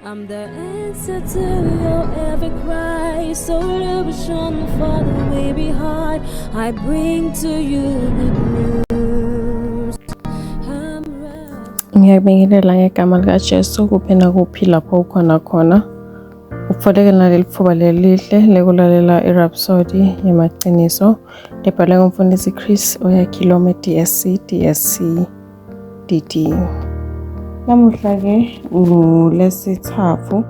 I'm the answer to your every cry. So illusion for the way behind. I bring to you good news. Ngiyabingelela ngegama likaJesu kuphi nakuphi lapho ukhona khona. Ukufakela naleli thuba lelihle lekulalela iRhapsody yamaqiniso ebhalwe ngumfundisi Chris Oyakhilome DSC DD. Namuhla ke ngolesithathu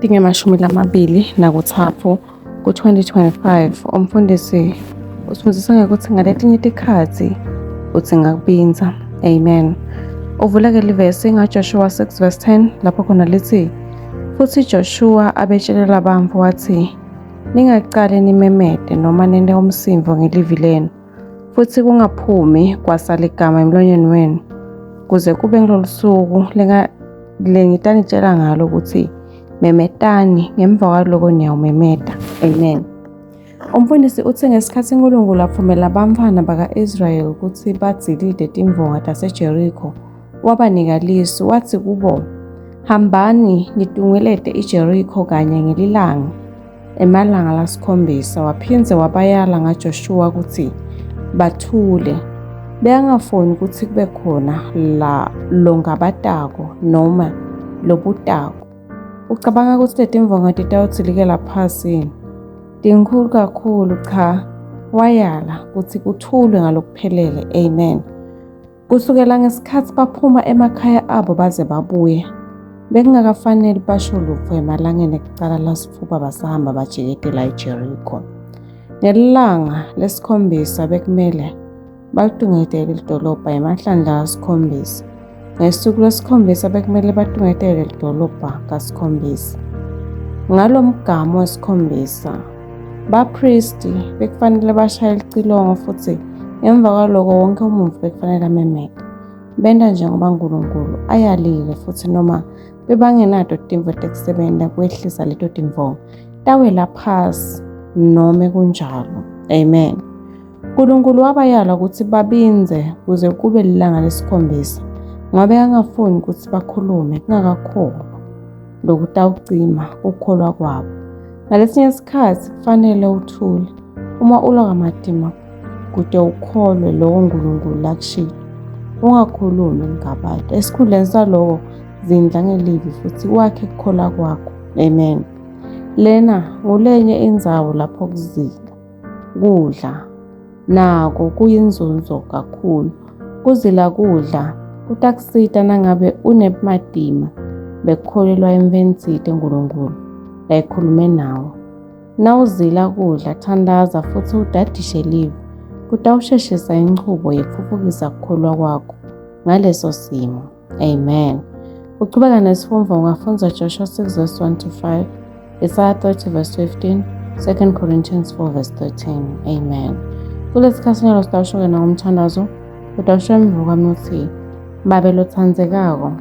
dingemashumi 23 ku-2025 umfundisi usifundisa ngokuthi ngaletinye itikhathi uthi ngakubinza. Amen. Uvula-ke livesi ngaJoshua 6 verse 10 lapho khona lithi, futhi Joshua abetshelela abantu wathi, ningaqale nimemede noma nende umsimvo ngelivi lenu, futhi kungaphumi kwasala igama emlonyeni wenu, kuze kube ngilolu suku lengitanitshela ngalo ukuthi memedani ngemva kwaloko niyawumemeda. Amen. Umfundisi uthi ngesikhathi uNkulunkulu aphumela abamfana baka-Israyeli ukuthi badzilide timvonga taseJerikho, wabanika lisu wathi kubo, hambani nidungelete iJerikho kanye ngelilanga emalanga lasikhombisa. Waphindze wabayala ngaJoshua ukuthi bathule, bengafuni ukuthi kube khona lo ngabatako noma lobutako. Ucabanga ukuthi leti mvonga titawutsilikela phasi? Tinkhulu kakhulu cha. Wayala ukuthi kuthulwe ngalokuphelele. Amen. Kusukela ngesikhathi baphuma emakhaya abo baze babuye, bekungakafanele basho lutho emalangeni ekucala lasitfupha basahamba bajiketela iJerikho. Ngelilanga lesikhombisa bekumele balidungetele idolobha emahlandla kasikhombisa. Ngesuku lesikhombisa bekumele badungetele idolobha kasikhombisa. Ngalo mgamo wesikhombisa bapristi bekufanele bashayele icilongo, futhi ngemva kwaloko wonke umuntu bekufanele amemede. Benda njengoba uNkulunkulu ayalile, futhi noma bebangenato timvo tekusebenta kwehlisa leto timvongo tawela phasi nome kunjalo. Amen. uNkulunkulu wabayala ukuthi babinze kuze kube lilanga lesikhombisa, ngabe angafuni ukuthi bakhulume kungakakholwa lokutawucima ukukholwa kwabo. Ngalesinye isikhathi kufanele uthule uma ulwa kamadima kude ukholwe lokho uNkulunkulu lakushilo. Ungakhulumi ngabantu. Esikhundleni saloko zindla ngelivi futhi wakhe ukukholwa kwakho. Amen. Lena ngulenye indzawo lapho kudla nako kuyinzunzo kakhulu. Kuzila kudla kutakusita nangabe unemadima bekholelwa imvensite uNkulunkulu layikhulume nawe. Nawuzila kudla thandaza futhi udadishe livi, kutawusheshisa inchubo yekufufukisa kukholwa kwakho ngaleso simo. Amen. Uqhubeka nesifundvo ungafundza Joshua 6 verse 1 to 5, Isaiah 30 verse 15, 2 Corinthians 4 verse 13. Amen. Kulesikhathi nyalo sitawushoke na umthandazo, utawusho emva kwami uthi, Babe lothandzekako,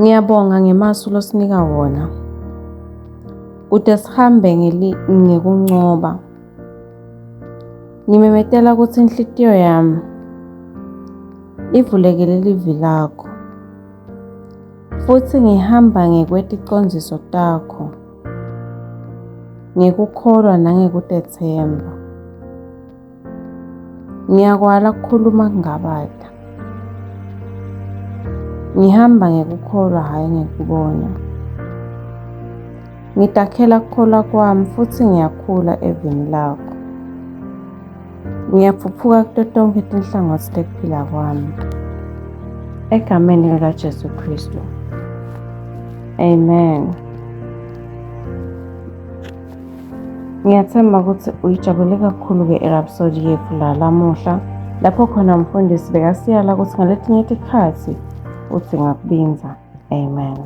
ngiyabonga ngemasu losinika wona, kude sihambe ngekuncoba. Ngimemetela ukuthi inhlitiyo yami ivulekele livi lakho, futhi ngihamba ngekweticondziso takho, ngekukholwa nangekutetsemba. Ngiyakwala kukhuluma ngabata, ngihamba ngekukholwa hayi ngekubona. Ngitakhela kukholwa kwami futhi ngiyakhula evini lakho. Ngiyaphuphuka kuto tonke tinhlangothi tekuphila kwami, egameni likaJesu Kristu. Amen. Ngiyathemba ukuthi uyijabule kakhulu-ke iRhapsody yethu lamuhla, lapho khona umfundisi bekasiyala ukuthi ngaletinye itikhathi uthi ngakubinza. Amen.